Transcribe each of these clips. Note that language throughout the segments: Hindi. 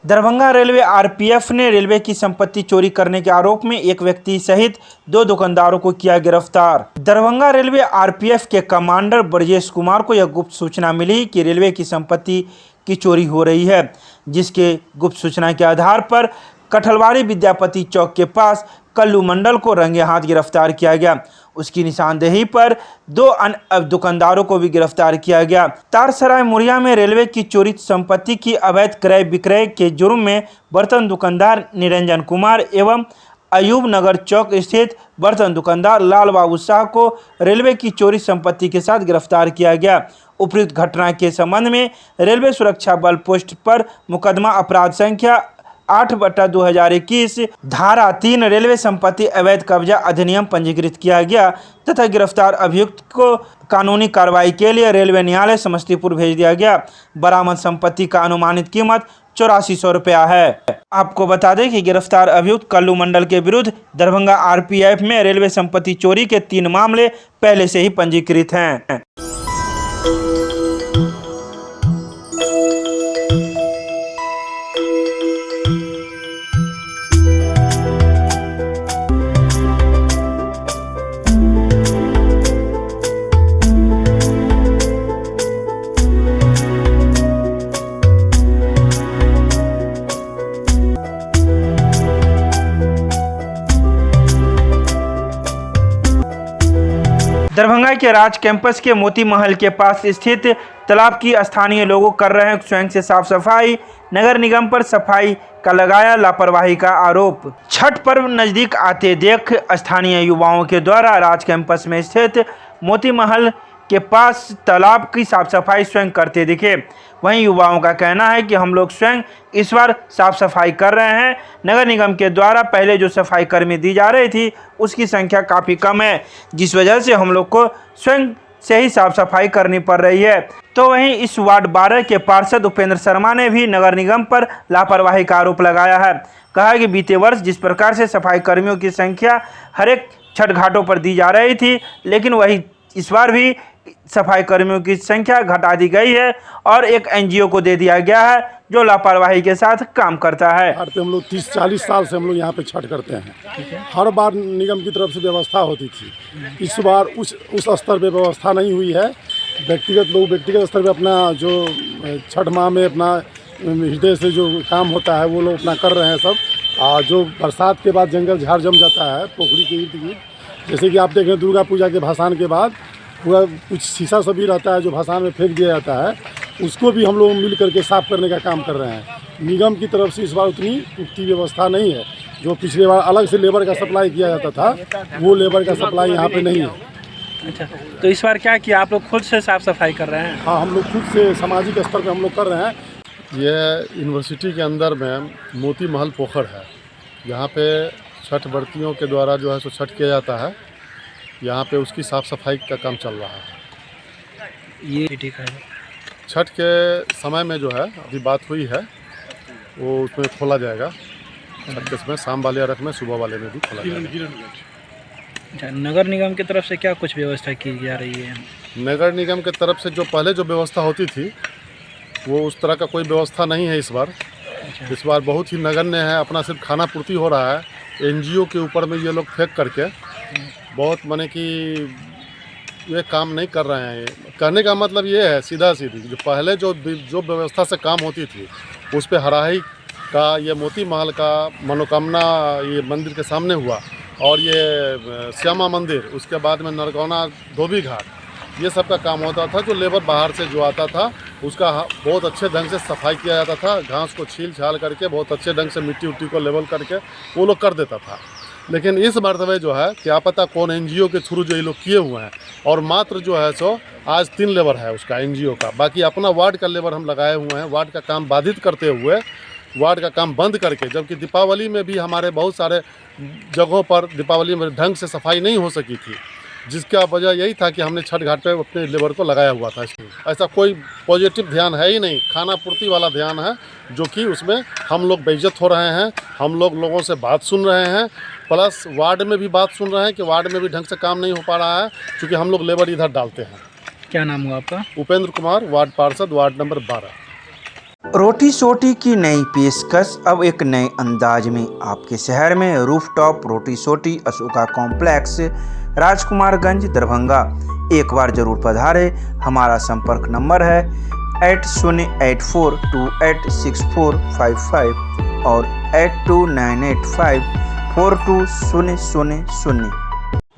दरभंगा रेलवे आरपीएफ ने रेलवे की संपत्ति चोरी करने के आरोप में एक व्यक्ति सहित 2 दुकानदारों को किया गिरफ्तार। दरभंगा रेलवे आरपीएफ के कमांडर ब्रजेश कुमार को यह गुप्त सूचना मिली कि रेलवे की संपत्ति की चोरी हो रही है, जिसके गुप्त सूचना के आधार पर कठलवाड़ी विद्यापति चौक के पास कल्लू मंडल को रंगे हाथ गिरफ्तार किया गया। उसकी निशानदेही पर 2 अन्य दुकानदारों को भी गिरफ्तार किया गया। तारसराय मुड़िया में रेलवे की चोरित संपत्ति की अवैध क्रय विक्रय के जुर्म में बर्तन दुकानदार निरंजन कुमार एवं अयूब नगर चौक स्थित बर्तन दुकानदार लाल बाबू शाह को रेलवे की चोरी संपत्ति के साथ गिरफ्तार किया गया। उपयुक्त घटना के संबंध में रेलवे सुरक्षा बल पोस्ट पर मुकदमा अपराध संख्या 8/2021 धारा 3 रेलवे संपत्ति अवैध कब्जा अधिनियम पंजीकृत किया गया तथा गिरफ्तार अभियुक्त को कानूनी कार्रवाई के लिए रेलवे न्यायालय समस्तीपुर भेज दिया गया। बरामद संपत्ति का अनुमानित कीमत 8400 रुपया है। आपको बता दें कि गिरफ्तार अभियुक्त कल्लू मंडल के विरुद्ध दरभंगा आरपीएफ में रेलवे संपत्ति चोरी के 3 मामले पहले से ही पंजीकृत हैं। दरभंगा के राज कैंपस के मोती महल के पास स्थित तालाब की स्थानीय लोगों कर रहे हैं स्वयं से साफ सफाई। नगर निगम पर सफाई का लगाया लापरवाही का आरोप। छठ पर्व नजदीक आते देख स्थानीय युवाओं के द्वारा राज कैंपस में स्थित मोती महल के पास तालाब की साफ सफाई स्वयं करते दिखे। वहीं युवाओं का कहना है कि हम लोग स्वयं इस बार साफ सफाई कर रहे हैं। नगर निगम के द्वारा पहले जो सफाई कर्मी दी जा रही थी उसकी संख्या काफ़ी कम है, जिस वजह से हम लोग को स्वयं से ही साफ सफाई करनी पड़ रही है। तो वहीं इस वार्ड 12 के पार्षद उपेंद्र शर्मा ने भी नगर निगम पर लापरवाही का आरोप लगाया है। कहा कि बीते वर्ष जिस प्रकार से सफाई कर्मियों की संख्या हर एक छठ घाटों पर दी जा रही थी, लेकिन वही इस बार भी सफाई कर्मियों की संख्या घटा दी गई है और एक एनजीओ को दे दिया गया है जो लापरवाही के साथ काम करता है। हम लोग 30-40 साल से हम लोग यहाँ पे छठ करते हैं। हर बार निगम की तरफ से व्यवस्था होती थी। इस बार उस स्तर पे व्यवस्था नहीं हुई है। व्यक्तिगत स्तर पे अपना जो छठ माह में अपना हृदय से जो काम होता है वो लोग अपना कर रहे हैं सब। जो बरसात के बाद जंगल झाड़ जम जाता है पोखरी के इर्द गिर्द, जैसे कि आप देखें दुर्गा पूजा के भसान के बाद पूरा कुछ शीशा सब भी रहता है जो भसान में फेंक दिया जाता है, उसको भी हम लोग मिल करके साफ़ करने का काम कर रहे हैं। निगम की तरफ से इस बार उतनी पुख्ती व्यवस्था नहीं है। जो पिछले बार अलग से लेबर का सप्लाई किया जाता था वो लेबर का सप्लाई यहाँ पे नहीं है। अच्छा, तो इस बार क्या किया आप लोग? खुद से साफ सफाई कर रहे हैं? हाँ, हम लोग खुद से सामाजिक स्तर पर हम लोग कर रहे हैं। ये यूनिवर्सिटी के अंदर में मोती महल पोखर है। यहाँ पे छठ व्रतियों के द्वारा जो है सो छठ किया जाता है। यहाँ पे उसकी साफ़ सफाई का काम चल रहा है। ये ठीक है। छठ के समय में जो है अभी बात हुई है वो उसमें खोला जाएगा। छठ के समय शाम वाले अर्घ में सुबह वाले में भी खोला जाएगा। अच्छा, नगर निगम की तरफ से क्या कुछ व्यवस्था की जा रही है? नगर निगम की तरफ से जो पहले जो व्यवस्था होती थी वो उस तरह का कोई व्यवस्था नहीं है इस बार। अच्छा। इस बार बहुत ही नगण्य है। अपना सिर्फ खाना पूर्ति हो रहा है। एनजीओ के ऊपर में ये लोग फेंक करके बहुत माने कि ये काम नहीं कर रहे हैं। कहने का मतलब ये है सीधा सीधी जो पहले जो व्यवस्था से काम होती थी उस पे हराही का ये मोती महल का मनोकामना ये मंदिर के सामने हुआ और ये श्यामा मंदिर, उसके बाद में नरगौना धोबी घाट, ये सब का काम होता था। जो लेबर बाहर से जो आता था उसका बहुत अच्छे ढंग से सफाई किया जाता था। घास को छील छाल करके बहुत अच्छे ढंग से मिट्टी उट्टी को लेवल करके वो लोग कर देता था। लेकिन इस मरतबे जो है क्या पता कौन एनजीओ के थ्रू जो ये लोग किए हुए हैं और मात्र जो है सो आज 3 लेबर है उसका एनजीओ का। बाकी अपना वार्ड का लेबर हम लगाए हुए हैं। वार्ड का काम बाधित करते हुए वार्ड का काम बंद करके, जबकि दीपावली में भी हमारे बहुत सारे जगहों पर दीपावली में ढंग से सफाई नहीं हो सकी थी, जिसका वजह यही था कि हमने छठ घाट पे अपने लेबर को लगाया हुआ था। ऐसा कोई पॉजिटिव ध्यान है ही नहीं। खाना पूर्ति वाला ध्यान है जो कि उसमें हम लोग बेइज्जत हो रहे हैं। हम लोगों से बात सुन रहे हैं, प्लस वार्ड में भी बात सुन रहे हैं कि वार्ड में भी ढंग से काम नहीं हो पा रहा है क्योंकि हम लोग लेबर इधर डालते हैं। क्या नाम हुआ आपका? उपेंद्र कुमार, वार्ड पार्षद, वार्ड नंबर 12। रोटी सोटी की नई पेशकश अब एक नए अंदाज में आपके शहर में रूफटॉप रोटी सोटी अशोका कॉम्प्लेक्स राजकुमारगंज दरभंगा। एक बार जरूर पधारे। हमारा संपर्क नंबर है 8084286455 और 8298542000।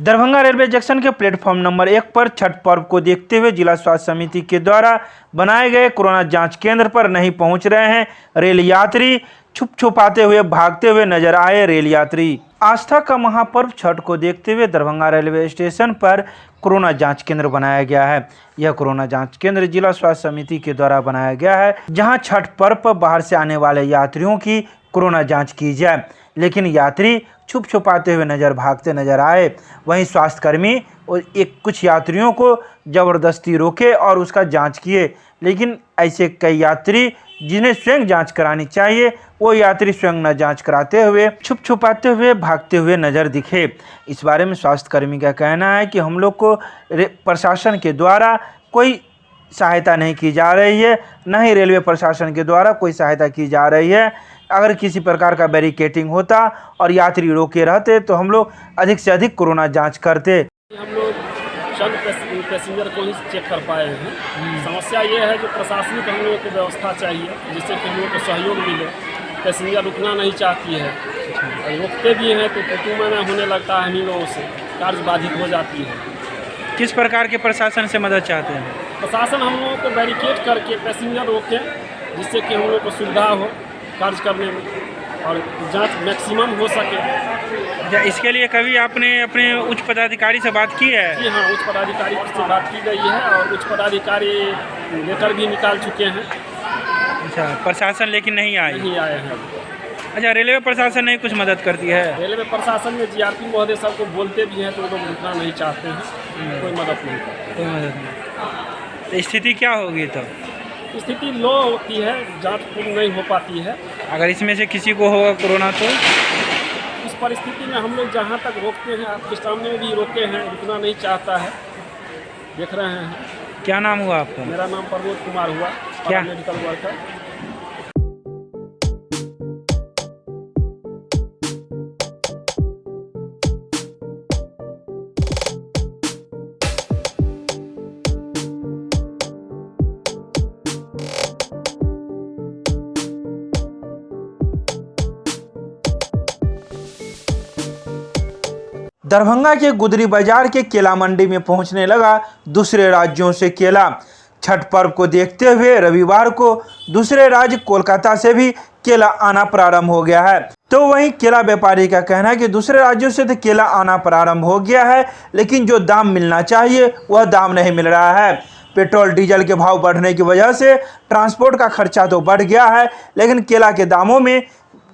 दरभंगा रेलवे जंक्शन के प्लेटफॉर्म नंबर 1 पर छठ पर्व को देखते हुए जिला स्वास्थ्य समिति के द्वारा बनाए गए कोरोना जांच केंद्र पर नहीं पहुंच रहे हैं रेल यात्री। छुप छुपाते हुए भागते हुए नजर आए रेल यात्री। आस्था का महापर्व छठ को देखते हुए दरभंगा रेलवे स्टेशन पर कोरोना जांच केंद्र बनाया गया है। यह कोरोना जांच केंद्र जिला स्वास्थ्य समिति के द्वारा बनाया गया है, जहां छठ पर्व पर बाहर से आने वाले यात्रियों की कोरोना जांच की जाए, लेकिन यात्री छुप छुपाते हुए भागते नजर आए। वहीं स्वास्थ्यकर्मी और कुछ यात्रियों को ज़बरदस्ती रोके और उसका जांच किए, लेकिन ऐसे कई यात्री जिन्हें स्वयं जांच करानी चाहिए वो यात्री स्वयं न जांच कराते हुए छुप छुपाते हुए भागते हुए नज़र दिखे। इस बारे में स्वास्थ्यकर्मी का कहना है कि हम लोग को प्रशासन के द्वारा कोई सहायता नहीं की जा रही है, न ही रेलवे प्रशासन के द्वारा कोई सहायता की जा रही है। अगर किसी प्रकार का बैरिकेटिंग होता और यात्री रोके रहते तो हम लोग अधिक से अधिक कोरोना जांच करते। हम लोग चंद पैसेंजर को ही चेक कर पाए हैं। समस्या ये है जो प्रशासनिक हम लोगों को व्यवस्था चाहिए जिससे कि हम लोग को सहयोग मिले। पैसेंजर रुकना नहीं चाहती है, रोकते भी हैं तो मना होने लगता है, हम ही लोगों से कार्य बाधित हो जाती है। किस प्रकार के प्रशासन से मदद चाहते हैं? प्रशासन हम लोगों को बैरिकेड करके पैसेंजर रोके जिससे कि हम लोग को सुविधा हो कार्य करने में और जांच मैक्सिमम हो सके। इसके लिए कभी आपने अपने उच्च पदाधिकारी से बात की है? जी हाँ, उच्च पदाधिकारी से बात की गई है और उच्च पदाधिकारी लेटर भी निकाल चुके हैं। अच्छा, प्रशासन लेकिन नहीं आए हैं। अच्छा, रेलवे प्रशासन नहीं कुछ मदद करती है? रेलवे प्रशासन में जीआरपी महोदय सबको बोलते भी हैं तो वो लोग रुकना नहीं चाहते हैं, कोई मदद नहीं करते। कोई मदद नहीं। तो स्थिति क्या होगी तो? स्थिति लो होती है, जांच पूर्ण नहीं हो पाती है। अगर इसमें से किसी को होगा कोरोना तो इस परिस्थिति में हम लोग जहाँ तक रोकते हैं आपके सामने भी रोके हैं, रुकना नहीं चाहता है, देख रहे हैं। क्या नाम हुआ आपका? मेरा नाम प्रमोद कुमार हुआ, क्या मेडिकल वर्कर। दरभंगा के गुदरी बाजार के केला मंडी में पहुंचने लगा दूसरे राज्यों से केला। छठ पर्व को देखते हुए रविवार को दूसरे राज्य कोलकाता से भी केला आना प्रारंभ हो गया है। तो वहीं केला व्यापारी का कहना है कि दूसरे राज्यों से तो केला आना प्रारंभ हो गया है, लेकिन जो दाम मिलना चाहिए वह दाम नहीं मिल रहा है। पेट्रोल डीजल के भाव बढ़ने की वजह से ट्रांसपोर्ट का खर्चा तो बढ़ गया है, लेकिन केला के दामों में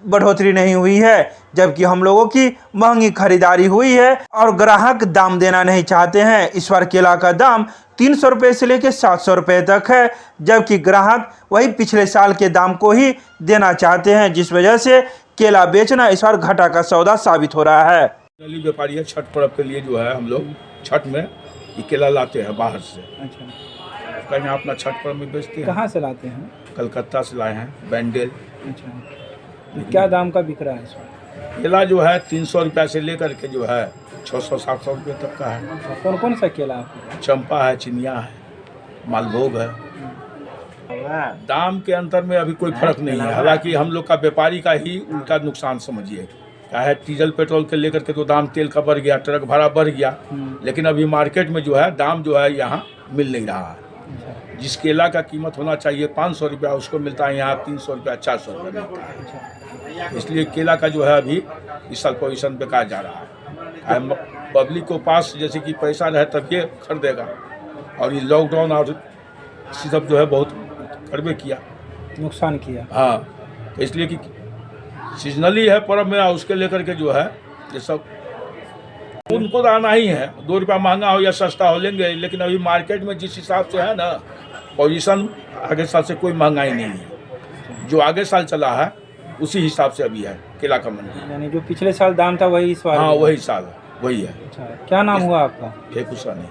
बढ़ोतरी नहीं हुई है, जबकि हम लोगों की महंगी खरीदारी हुई है और ग्राहक दाम देना नहीं चाहते हैं। इस बार केला का दाम 300 रुपये से लेकर 700 रुपये तक है, जबकि ग्राहक वही पिछले साल के दाम को ही देना चाहते हैं, जिस वजह से केला बेचना इस बार घाटा का सौदा साबित हो रहा है। व्यापारी है, छठ पर्व के लिए जो है हम लोग छठ में ये केला लाते हैं बाहर से। अच्छा, कहीं अपना छठ पर्व में बेचते हैं। कहाँ से लाते हैं? कलकत्ता से लाए हैं, बैंडेल। अच्छा, क्या दाम का बिक रहा है इस बार? केला जो है 300 रुपये से लेकर के जो है 600-700 रुपये तक का है। कौन कौन सा केला आपको? चंपा है, चिनिया है, मालभोग है। दाम के अंतर में अभी कोई फर्क नहीं है, हालांकि हम लोग का व्यापारी का ही उल्टा नुकसान समझिए। क्या है, डीजल पेट्रोल के लेकर के तो दाम तेल का बढ़ गया, ट्रक भाड़ा बढ़ गया, लेकिन अभी मार्केट में जो है दाम जो है यहाँ मिल नहीं रहा है। जिस केला का कीमत होना चाहिए 500 रुपया उसको मिलता है यहाँ 300 रुपया 400 रुपया मिलता है। इसलिए केला का जो है अभी इस साल पोजीशन बेकार जा रहा है। पब्लिक को पास जैसे कि पैसा रहे तब ये खरीदेगा, और ये लॉकडाउन और सब जो है बहुत करबे किया, नुकसान किया। हाँ, तो इसलिए कि सीजनली है पर्व में, उसके लेकर के जो है ये सब उनको तो आना ही है। 2 रुपया महंगा हो या सस्ता हो लेंगे, लेकिन अभी मार्केट में जिस हिसाब से है ना पोजीशन, आगे साल से कोई महंगाई नहीं है। जो आगे साल चला है उसी हिसाब से अभी है केला का मंडी। यानी जो पिछले साल दाम था वही इस बार? हाँ, वही साल है, वही है। अच्छा, क्या नाम हुआ आपका? फेकुसा नहीं।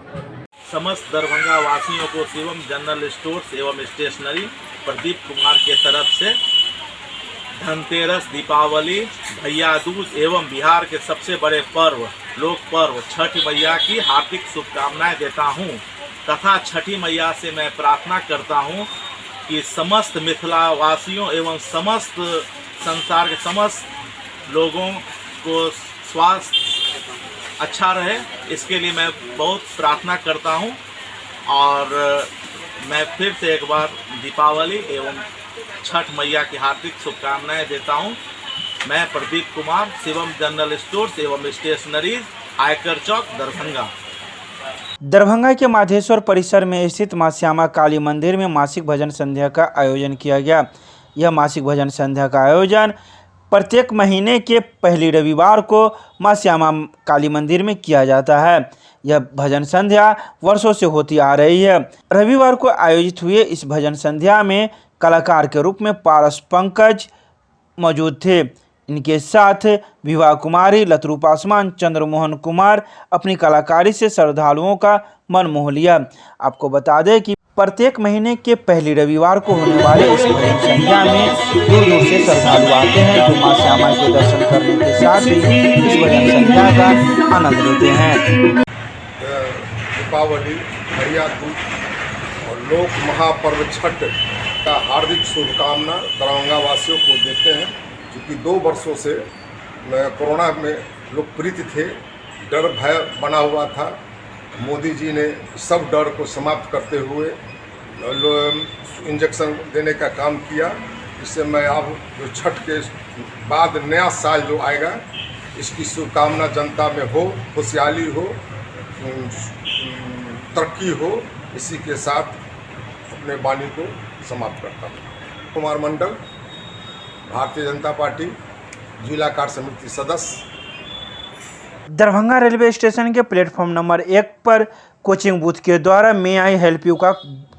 समस्त दरभंगा वासियों को शिवम जनरल स्टोर्स एवं स्टेशनरी प्रदीप कुमार के तरफ से धनतेरस, दीपावली, भैया दूज एवं बिहार के सबसे बड़े पर्व लोक पर्व छठ मैया की हार्दिक शुभकामनाएं देता हूं तथा छठी मैया से मैं प्रार्थना करता हूं कि समस्त मिथिला वासियों एवं समस्त संसार के समस्त लोगों को स्वास्थ्य अच्छा रहे, इसके लिए मैं बहुत प्रार्थना करता हूं। और मैं फिर से एक बार दीपावली एवं छठ मैया की हार्दिक शुभकामनाएं देता हूं। मैं प्रदीप कुमार, शिवम जनरल स्टोर्स एवं स्टेशनरीज, आयकर चौक, दरभंगा। दरभंगा के माधेश्वर परिसर में स्थित मां श्यामा काली मंदिर में मासिक भजन संध्या का आयोजन किया गया। यह मासिक भजन संध्या का आयोजन प्रत्येक महीने के पहली रविवार को मां श्यामा काली मंदिर में किया जाता है। यह भजन संध्या वर्षों से होती आ रही है। रविवार को आयोजित हुए इस भजन संध्या में कलाकार के रूप में पारस पंकज मौजूद थे। इनके साथ विवाह कुमारी, लतरू पासवान, चंद्रमोहन कुमार अपनी कलाकारी से श्रद्धालुओं का मन मोह लिया। आपको बता दें कि प्रत्येक महीने के पहली रविवार को होने वाले इस भजन संध्या में दूर दूर से श्रद्धालु आते हैं जो मां श्यामा के दर्शन करने के साथ ही इस भजन संध्या का आनंद लेते हैं। दीपावली, भैया दूज और लोक महापर्व छठ का हार्दिक शुभकामना दरभंगा वासियों को देते हैं। क्योंकि 2 वर्षों से कोरोना में लोग पीड़ित थे, डर भय बना हुआ था। मोदी जी ने सब डर को समाप्त करते हुए इंजेक्शन देने का काम किया। इससे मैं अब जो छठ के बाद नया साल जो आएगा इसकी शुभकामना जनता में हो, खुशहाली हो, तरक्की हो, इसी के साथ अपने वाणी को समाप्त करता हूँ। कुमार मंडल, भारतीय जनता पार्टी जिला कार्य समिति सदस्य। दरभंगा रेलवे स्टेशन के प्लेटफॉर्म नंबर 1 पर कोचिंग बूथ के द्वारा मे आई हेल्प यू का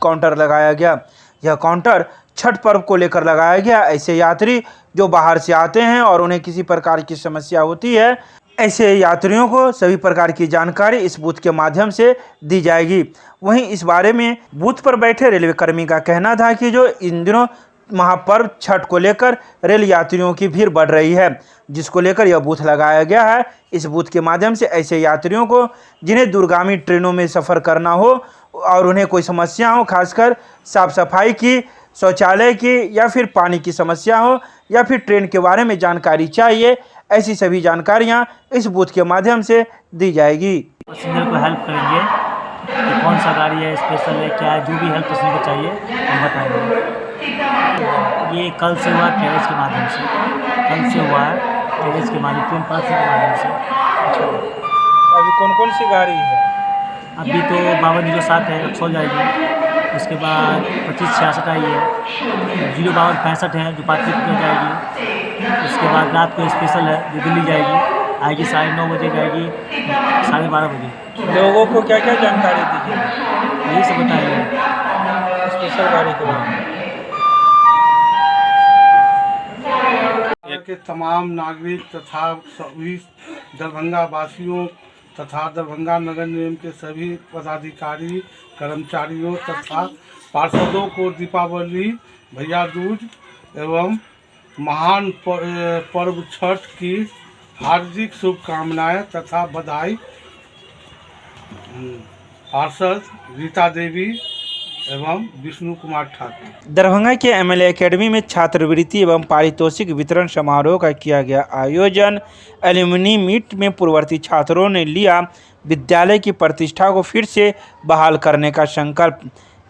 काउंटर लगाया गया। यह काउंटर छठ पर्व को लेकर लगाया गया। ऐसे यात्री जो बाहर से आते हैं और उन्हें किसी प्रकार की समस्या होती है, ऐसे यात्रियों को सभी प्रकार की जानकारी इस बूथ के माध्यम से दी जाएगी। वहीं इस बारे में बूथ पर बैठे रेलवे कर्मी का कहना था कि जो इन दिनों महापर्व छठ को लेकर रेल यात्रियों की भीड़ बढ़ रही है, जिसको लेकर यह बूथ लगाया गया है। इस बूथ के माध्यम से ऐसे यात्रियों को जिन्हें दूरगामी ट्रेनों में सफ़र करना हो और उन्हें कोई समस्या हो, खासकर साफ सफाई की, शौचालय की या फिर पानी की समस्या हो या फिर ट्रेन के बारे में जानकारी चाहिए, ऐसी सभी जानकारियाँ इस बूथ के माध्यम से दी जाएगी। पैसेंजर को हेल्प करेंगे कि कौन सा गाड़ी है, स्पेशल है, क्या है, जो भी हेल्प पैसेंजर को चाहिए हम बताएंगे। ये कल से हुआ कैरेज के माध्यम से, कल से हुआ है कैरेज के माध्यम, ट्रेन पास के माध्यम से। अभी कौन कौन सी गाड़ी है? अभी तो 5207 है, रक्सौल जाएगी। उसके बाद 2566 आई है, 05265 है जो पाटलिपुत्र में जाएगी। उसके बाद रात को स्पेशल है जो दिल्ली जाएगी, आएगी 9:30 बजे, जाएगी 12:30 बजे। लोगों को क्या क्या जानकारी दीजिए, यही सब बताएंगे स्पेशल गाड़ी के बारे में। के तमाम नागरिक तथा सभी दरभंगा वासियों तथा दरभंगा नगर निगम के सभी पदाधिकारी, कर्मचारियों तथा पार्षदों को दीपावली, भैया दूज एवं महान पर्व छठ की हार्दिक शुभकामनाएं तथा बधाई। पार्षद रीता देवी एवं विष्णु कुमार ठाकुर। दरभंगा के एमएलए एकेडमी में छात्रवृत्ति एवं पारितोषिक वितरण समारोह का किया गया आयोजन। एल्यूमिनी मीट में पूर्ववर्ती छात्रों ने लिया विद्यालय की प्रतिष्ठा को फिर से बहाल करने का संकल्प।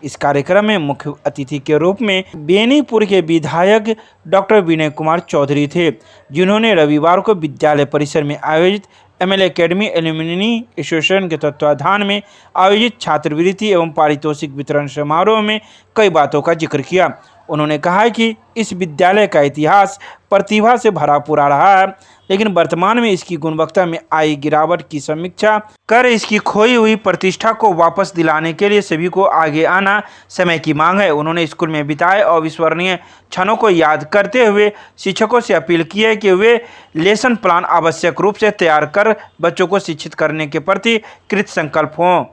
इस कार्यक्रम में मुख्य अतिथि के रूप में बेनीपुर के विधायक डॉक्टर विनय कुमार चौधरी थे, जिन्होंने रविवार को विद्यालय परिसर में आयोजित एमएलए एकेडमी एल्यूमिनी एसोसिएशन के तत्वाधान में आयोजित छात्रवृत्ति एवं पारितोषिक वितरण समारोह में कई बातों का जिक्र किया। उन्होंने कहा कि इस विद्यालय का इतिहास प्रतिभा से भरा पूरा रहा है, लेकिन वर्तमान में इसकी गुणवत्ता में आई गिरावट की समीक्षा कर इसकी खोई हुई प्रतिष्ठा को वापस दिलाने के लिए सभी को आगे आना समय की मांग है। उन्होंने स्कूल में बिताए अविस्मरणीय क्षणों को याद करते हुए शिक्षकों से अपील की है कि वे लेसन प्लान आवश्यक रूप से तैयार कर बच्चों को शिक्षित करने के प्रति कृत संकल्प हों।